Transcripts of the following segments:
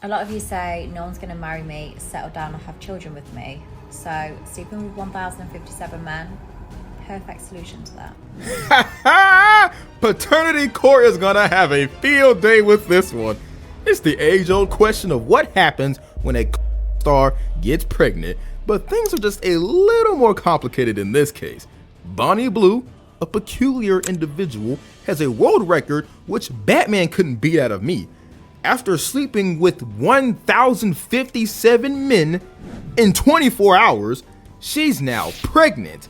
A lot of you say no one's going to marry me, settle down, or have children with me. So sleeping with 1,057 men, perfect solution to that. Paternity court is gonna have a field day with this one. It's the age-old question of what happens when a star gets pregnant, but things are just a little more complicated in this case. Bonnie Blue, a peculiar individual, has a world record which Batman couldn't beat out of me. After sleeping with 1,057 men in 24 hours, she's now pregnant.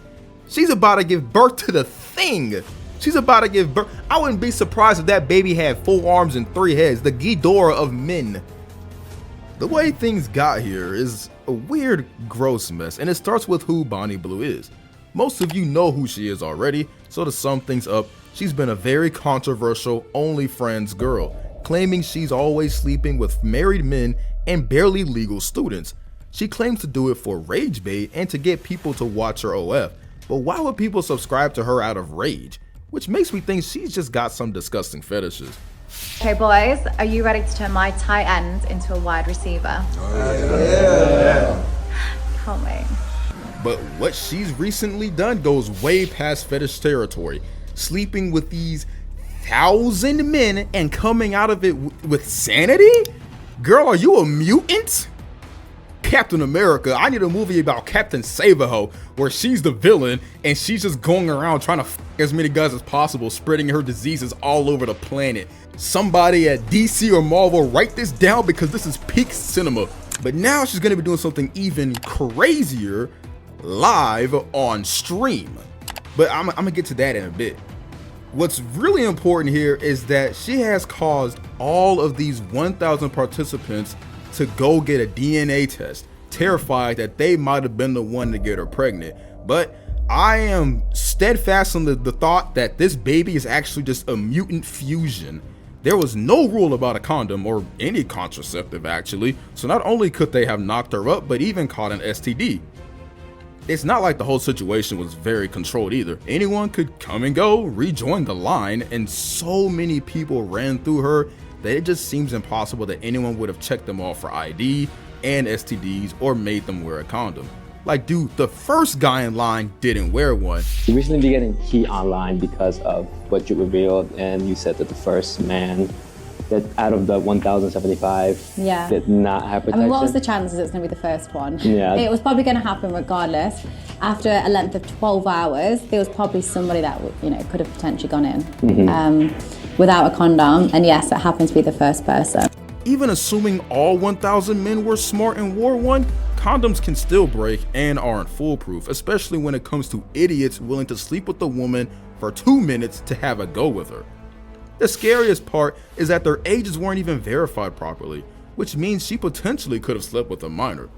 She's about to give birth to the Thing. She's about to give birth. I wouldn't be surprised if that baby had 4 arms and 3 heads, the Ghidorah of men. The way things got here is a weird, gross mess, and it starts with who Bonnie Blue is. Most of you know who she is already, so to sum things up, she's been a very controversial OnlyFriends girl, claiming she's always sleeping with married men and barely legal students. She claims to do it for rage bait and to get people to watch her OF. But why would people subscribe to her out of rage? Which makes me think she's just got some disgusting fetishes. Okay, boys, are you ready to turn my tight end into a wide receiver? Yeah. Can't wait. But what she's recently done goes way past fetish territory. Sleeping with these 1,000 men and coming out of it with sanity? Girl, are you a mutant? Captain America, I need a movie about Captain Save-A-Ho where she's the villain and she's just going around trying to f as many guys as possible, spreading her diseases all over the planet. Somebody at DC or Marvel, write this down because this is peak cinema. But now she's gonna be doing something even crazier live on stream. But I'm gonna get to that in a bit. What's really important here is that she has caused all of these 1,000 participants to go get a DNA test, terrified that they might have been the one to get her pregnant. But I am steadfast on the thought that this baby is actually just a mutant fusion. There was no rule about a condom or any contraceptive actually, so not only could they have knocked her up, but even caught an STD. It's not like the whole situation was very controlled either. Anyone could come and go, rejoin the line, and so many people ran through her that it just seems impossible that anyone would have checked them all for ID and STDs or made them wear a condom. Like, dude, the first guy in line didn't wear one. You recently been getting heat online because of what you revealed, and you said that the first man that out of the 1,075 did not have protection. I mean, what was the chances it's going to be the first one? Yeah. It was probably going to happen regardless. After a length of 12 hours, there was probably somebody that could have potentially gone in without a condom. And yes, it happened to be the first person. Even assuming all 1,000 men were smart and wore one, condoms can still break and aren't foolproof, especially when it comes to idiots willing to sleep with a woman for 2 minutes to have a go with her. The scariest part is that their ages weren't even verified properly, which means she potentially could have slept with a minor.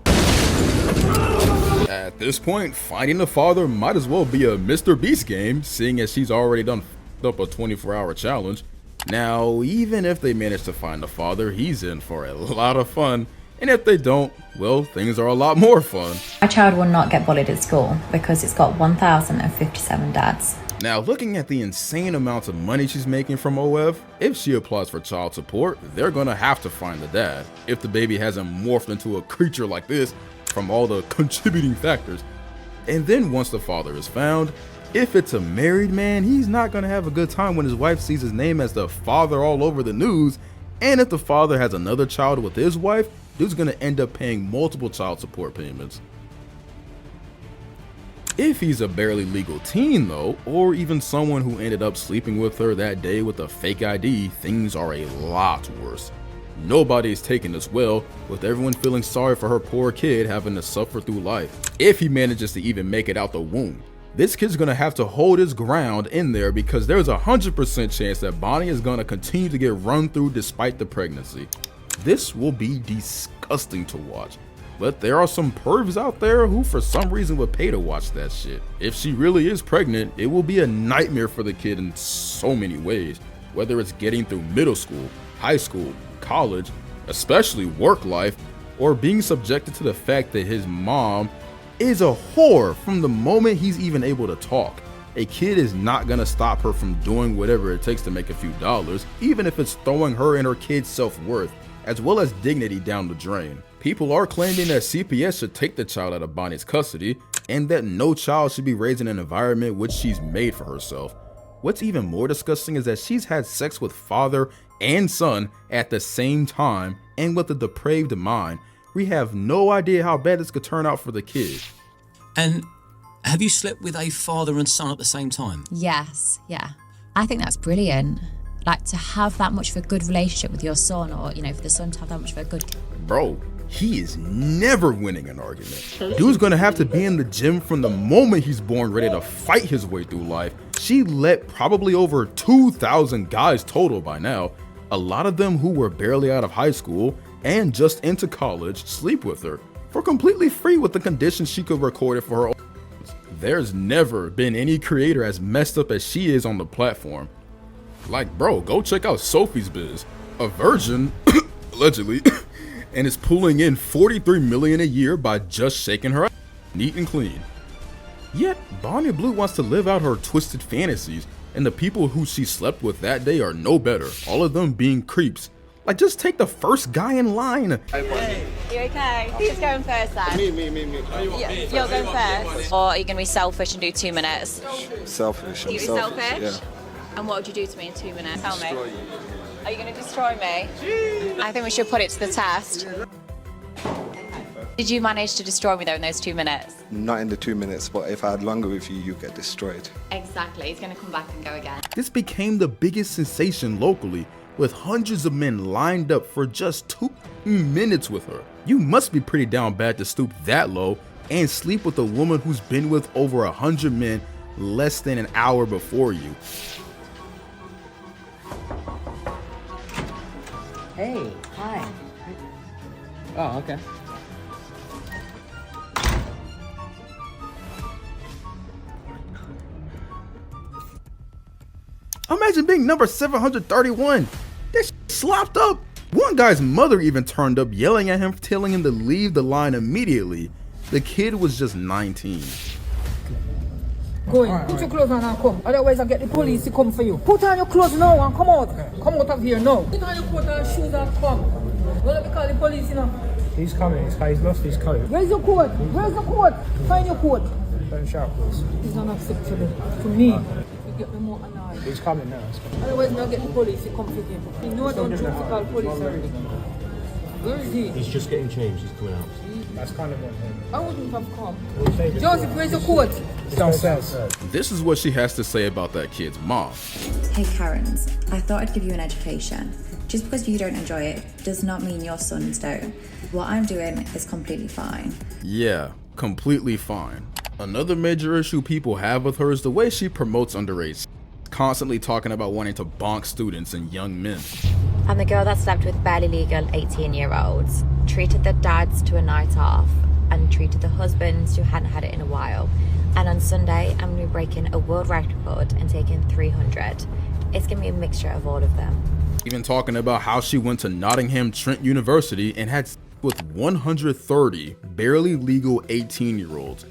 At this point, finding the father might as well be a Mr. Beast game, seeing as she's already done up a 24-hour challenge. Now, even if they manage to find the father, he's in for a lot of fun. And if they don't, well, things are a lot more fun. My child will not get bullied at school because it's got 1,057 dads. Now, looking at the insane amounts of money she's making from OF, if she applies for child support, they're gonna have to find the dad, if the baby hasn't morphed into a creature like this from all the contributing factors. And then once the father is found, if it's a married man, he's not gonna have a good time when his wife sees his name as the father all over the news. And if the father has another child with his wife, dude's gonna end up paying multiple child support payments. If he's a barely legal teen though, or even someone who ended up sleeping with her that day with a fake ID, things are a lot worse. Nobody's taking this well, with everyone feeling sorry for her poor kid having to suffer through life. If he manages to even make it out the womb, this kid's gonna have to hold his ground in there because there's a 100% chance that Bonnie is gonna continue to get run through despite the pregnancy. This will be disgusting to watch. But there are some pervs out there who for some reason would pay to watch that shit. If she really is pregnant, it will be a nightmare for the kid in so many ways. Whether it's getting through middle school, high school, college, especially work life, or being subjected to the fact that his mom is a whore from the moment he's even able to talk. A kid is not gonna stop her from doing whatever it takes to make a few dollars, even if it's throwing her and her kid's self-worth. as well as dignity down the drain. People are claiming that CPS should take the child out of Bonnie's custody and that no child should be raised in an environment which she's made for herself. What's even more disgusting is that she's had sex with father and son at the same time, and with a depraved mind. We have no idea how bad this could turn out for the kid. And have you slept with a father and son at the same time? Yes, yeah. I think that's brilliant. Like, to have that much of a good relationship with your son, or, you know, for the son to have that much of a good... Bro, he is never winning an argument. Dude's gonna have to be in the gym from the moment he's born, ready to fight his way through life. She let probably over 2,000 guys total by now, a lot of them who were barely out of high school and just into college, sleep with her for completely free with the condition she could record it for her own. There's never been any creator as messed up as she is on the platform. Like, bro, go check out Sophie's Biz, a virgin, allegedly, and is pulling in $43 million a year by just shaking her ass neat and clean. Yet, Bonnie Blue wants to live out her twisted fantasies, and the people who she slept with that day are no better, all of them being creeps. Like, just take the first guy in line. Hey. You okay? Who's going first then? Me. You're going first? Or are you going to be selfish and do 2 minutes? Selfish. You selfish? Yeah. And what would you do to me in 2 minutes? Tell me. Destroy you. Are you going to destroy me? I think we should put it to the test. Did you manage to destroy me though in those 2 minutes? Not in the 2 minutes, but if I had longer with you, you get destroyed. Exactly. He's going to come back and go again. This became the biggest sensation locally, with hundreds of men lined up for just 2 minutes with her. You must be pretty down bad to stoop that low and sleep with a woman who's been with over 100 men less than an hour before you. Hey, hi. Oh, okay. Imagine being number 731. That slopped up. One guy's mother even turned up, yelling at him, telling him to leave the line immediately. The kid was just 19. Go in. Put your clothes on and come. Otherwise I'll get the police to come for you. Put on your clothes now and come out. Come out of here now. Put on your coat and shoes and come. Don't let me call the police, you know. He's coming. He's lost his coat. Where's your coat? Where's the coat? Find your coat. Don't shout, please. It's unacceptable to me. You get me more annoyed. He's coming now. Otherwise I'll get the police to come for him. You know I don't choose to call police already. Where is he? He's just getting changed. He's coming out. That's kind of on him. I wouldn't have come. Joseph, where's your coat? Downstairs. This is what she has to say about that kid's mom. Hey Karens, I thought I'd give you an education. Just because you don't enjoy it does not mean your sons don't. What I'm doing is completely fine. Yeah, completely fine. Another major issue people have with her is the way she promotes underage, constantly talking about wanting to bonk students and young men. And the girl that slept with barely legal 18-year-olds, treated the dads to a night off, and treated the husbands who hadn't had it in a while. And on Sunday, I'm going to be breaking a world record and taking 300. It's going to be a mixture of all of them. Even talking about how she went to Nottingham Trent University and had sex with 130 barely legal 18-year-olds.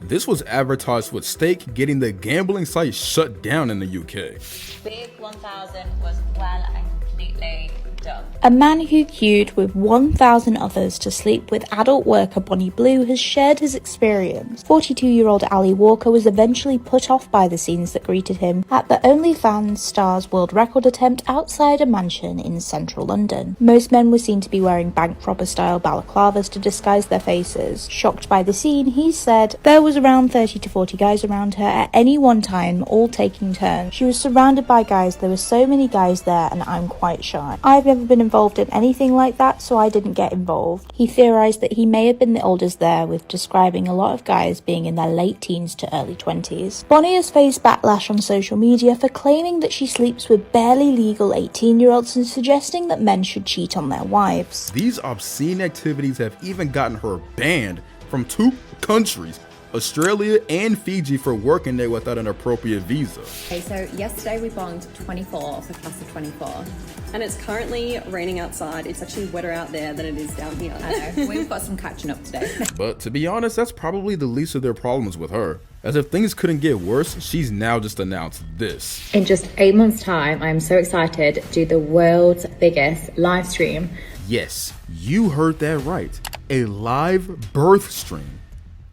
This was advertised with stake getting the gambling site shut down in the UK. Big 1000 was well and completely done. A man who queued with 1,000 others to sleep with adult worker Bonnie Blue has shared his experience. 42-year-old Ali Walker was eventually put off by the scenes that greeted him at the OnlyFans star's world record attempt outside a mansion in central London. Most men were seen to be wearing bank robber-style balaclavas to disguise their faces. Shocked by the scene, he said, "There was around 30 to 40 guys around her at any one time, all taking turns. She was surrounded by guys. There were so many guys there and I'm quite shy. I've never been involved in anything like that, so I didn't get involved." He theorized that he may have been the oldest there, with describing a lot of guys being in their late teens to early 20s. Bonnie has faced backlash on social media for claiming that she sleeps with barely legal 18-year-olds and suggesting that men should cheat on their wives. These obscene activities have even gotten her banned from 2 countries. Australia and Fiji for working there without an appropriate visa. Okay, so yesterday we bonged 24 of the class of 24. And it's currently raining outside. It's actually wetter out there than it is down here. I know. We've got some catching up today. But to be honest, that's probably the least of their problems with her. As if things couldn't get worse, she's now just announced this. In just 8 months' time, I'm so excited to do the world's biggest live stream. Yes, you heard that right. A live birth stream.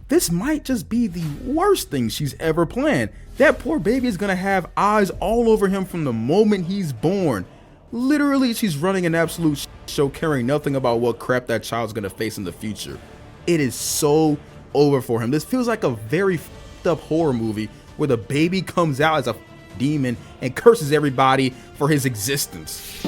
This might just be the worst thing she's ever planned. That poor baby is gonna have eyes all over him from the moment he's born. Literally, she's running an absolute show caring nothing about what crap that child's gonna face in the future. It is so over for him. This feels like a very f***ed up horror movie where the baby comes out as a demon and curses everybody for his existence.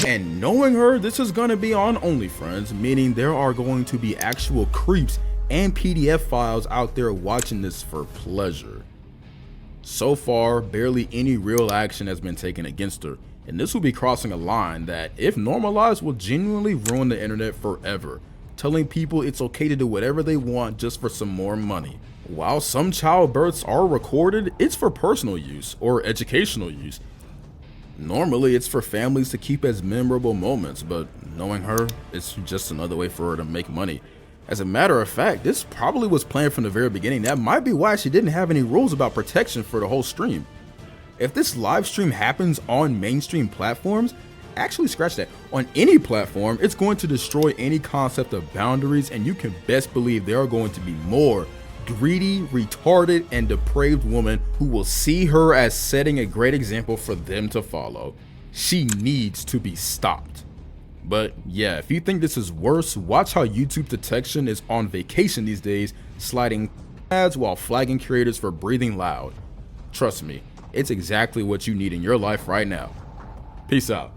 And knowing her, this is gonna be on OnlyFriends, meaning there are going to be actual creeps and PDF files out there watching this for pleasure. So far, barely any real action has been taken against her, and this will be crossing a line that, if normalized, will genuinely ruin the internet forever, telling people it's okay to do whatever they want just for some more money. While some childbirths are recorded, it's for personal use or educational use. Normally, it's for families to keep as memorable moments, but knowing her, it's just another way for her to make money. As a matter of fact, this probably was planned from the very beginning. That might be why she didn't have any rules about protection for the whole stream. If this live stream happens on mainstream platforms, actually scratch that, on any platform, it's going to destroy any concept of boundaries, and you can best believe there are going to be more greedy, retarded, and depraved women who will see her as setting a great example for them to follow. She needs to be stopped. But yeah, if you think this is worse, watch how YouTube detection is on vacation these days, sliding ads while flagging creators for breathing loud. Trust me, it's exactly what you need in your life right now. Peace out.